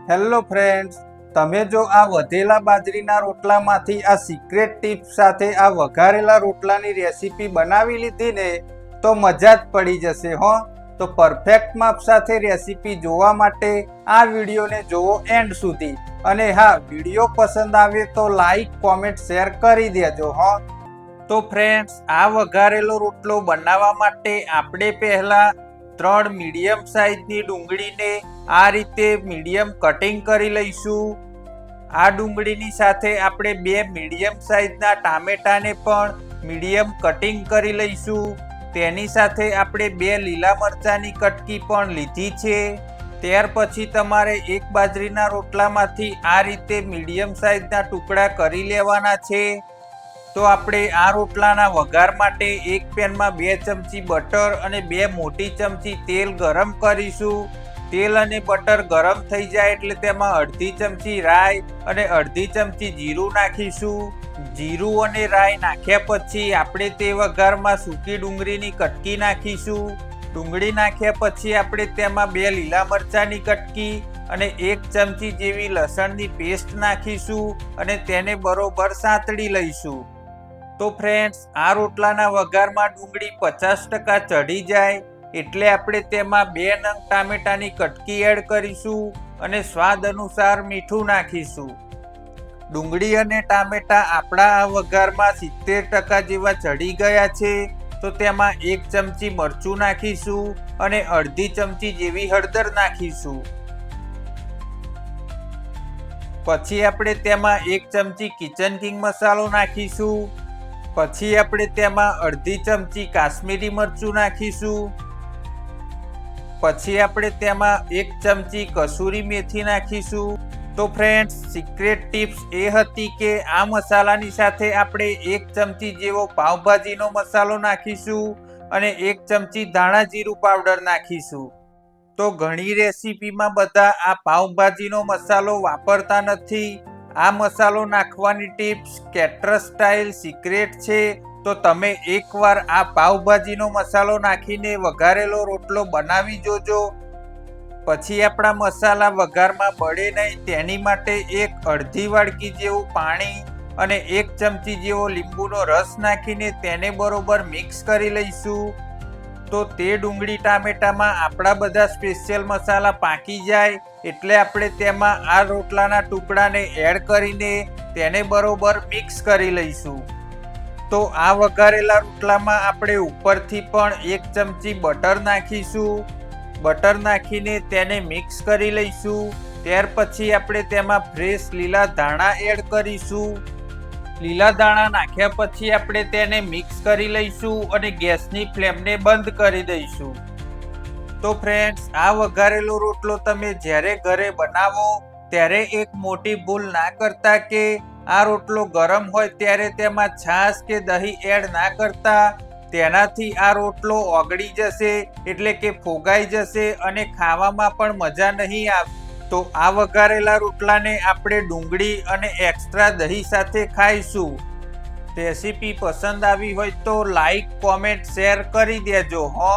Hello friends, તમે જો આ વધેલા બાજરીના રોટલામાંથી આ સિક્રેટ ટિપ્સ સાથે આ વઘારેલા રોટલાની રેસીપી બનાવી લીધી ને તો મજા જ પડી જશે હો. તો પરફેક્ટ માપ સાથે રેસીપી જોવા માટે આ વિડીયોને જોવો એન્ડ સુધી. અને હા, વિડીયો પસંદ આવે તો લાઈક, કોમેન્ટ, શેર કરી દેજો હો. તો ફ્રેન્ડ્સ, આ વઘારેલો રોટલો બનાવવા માટે આપણે પહેલા 3 મીડિયમ સાઈઝની ડુંગળીને આ રીતે મીડિયમ કટિંગ કરી લઈશું. આ ડુંગળીની સાથે આપણે 2 મીડિયમ સાઈઝના ટામેટાને પણ મીડિયમ કટિંગ કરી લઈશું. તેની સાથે આપણે 2 લીલા મરચાંની કટકી પણ લીધી છે. ત્યાર પછી તમારે એક બાજરીના રોટલામાંથી આ રીતે મીડિયમ સાઈઝના ટુકડા કરી લેવાના છે. તો આપણે આ રોટલાના વઘાર માટે એક પેનમાં 2 ચમચી બટર અને 2 મોટી ચમચી તેલ ગરમ કરીશું. તેલ અને બટર ગરમ થઈ જાય એટલે તેમાં અડધી ચમચી રાઈ અને અડધી ચમચી જીરું નાખીશું. જીરું અને રાઈ નાખ્યા પછી આપણે તે વઘારમાં સૂકી ડુંગળીની કટકી નાખીશું. ડુંગળી નાખ્યા પછી આપણે તેમાં 2 લીલા મરચાંની કટકી અને 1 ચમચી જેવી લસણની પેસ્ટ નાખીશું અને તેને બરોબર સાંતળી લઈશું. તો ફ્રેન્ડ્સ, આ રોટલાના વઘારમાં ડુંગળી 50% ચડી જાય એટલે આપણે તેમાં 2 નંગ ટામેટાની કટકી એડ કરીશું અને સ્વાદ અનુસાર મીઠું નાખીશું. ડુંગળી અને ટામેટા આપણા આ વઘારમાં 70% જેવા ચડી ગયા છે તો તેમાં 1 ચમચી મરચું નાખીશું અને અડધી ચમચી જેવી હળદર નાખીશું. પછી આપણે તેમાં 1 ચમચી કિચન કિંગ મસાલો નાખીશું. પછી આપણે તેમાં અડધી ચમચી કાશ્મીરી મરચું નાખીશું. પછી આપણે તેમાં 1 ચમચી કસૂરી મેથી નાખીશું. તો ફ્રેન્ડ્સ, સિક્રેટ ટિપ્સ એ હતી કે આ મસાલાની સાથે આપણે 1 ચમચી જેવો પાવભાજીનો મસાલો નાખીશું અને 1 ચમચી ધાણા જીરું પાવડર નાખીશું. તો ઘણી રેસીપીમાં બધા આ પાવભાજીનો મસાલો વાપરતા નથી. આ મસાલો નાખવાની ટિપ્સ કેટરસ સ્ટાઇલ સિક્રેટ છે. તો તમે એકવાર આ પાવભાજીનો મસાલો નાખીને વઘારેલો રોટલો બનાવી જોજો. પછી આપણા મસાલા વઘારમાં બળે નહીં તેની માટે અડધી વાડકી જેવું પાણી અને 1 ચમચી જેવો લીંબુનો રસ નાખીને તેને બરોબર મિક્સ કરી લઈશું. તો તે ડુંગળી ટામેટામાં આપણા બધા સ્પેશિયલ મસાલા પાકી જાય એટલે આપણે તેમાં આ રોટલાના ટુકડાને એડ કરીને તેને બરોબર મિક્સ કરી લઈશું. તો આ વઘારેલા રોટલામાં આપણે ઉપરથી પણ 1 ચમચી બટર નાખીશું. બટર નાખીને તેને મિક્સ કરી લઈશું. ત્યાર પછી આપણે તેમાં ફ્રેશ લીલા ધાણા એડ કરીશું. લીલા દાણા નાખ્યા પછી આપણે તેને મિક્સ કરી લઈશું અને ગેસની ફ્લેમને બંધ કરી દઈશું. તો ફ્રેન્ડ્સ, આ વઘારેલો રોટલો તમે જ્યારે ઘરે બનાવો ત્યારે એક મોટી ભૂલ ના કરતા કે આ રોટલો ગરમ હોય ત્યારે તેમાં છાશ કે દહીં એડ ના કરતા. તેનાથી આ રોટલો ઓગળી જશે એટલે કે ફોગાઈ જશે અને ખાવામાં પણ મજા નહીં આવે. તો આ વઘારેલા રોટલાને આપણે ડુંગળી અને એક્સ્ટ્રા દહીં સાથે ખાઈશું. રેસીપી પસંદ આવી હોય તો લાઈક, કોમેન્ટ, શેર કરી દેજો હો.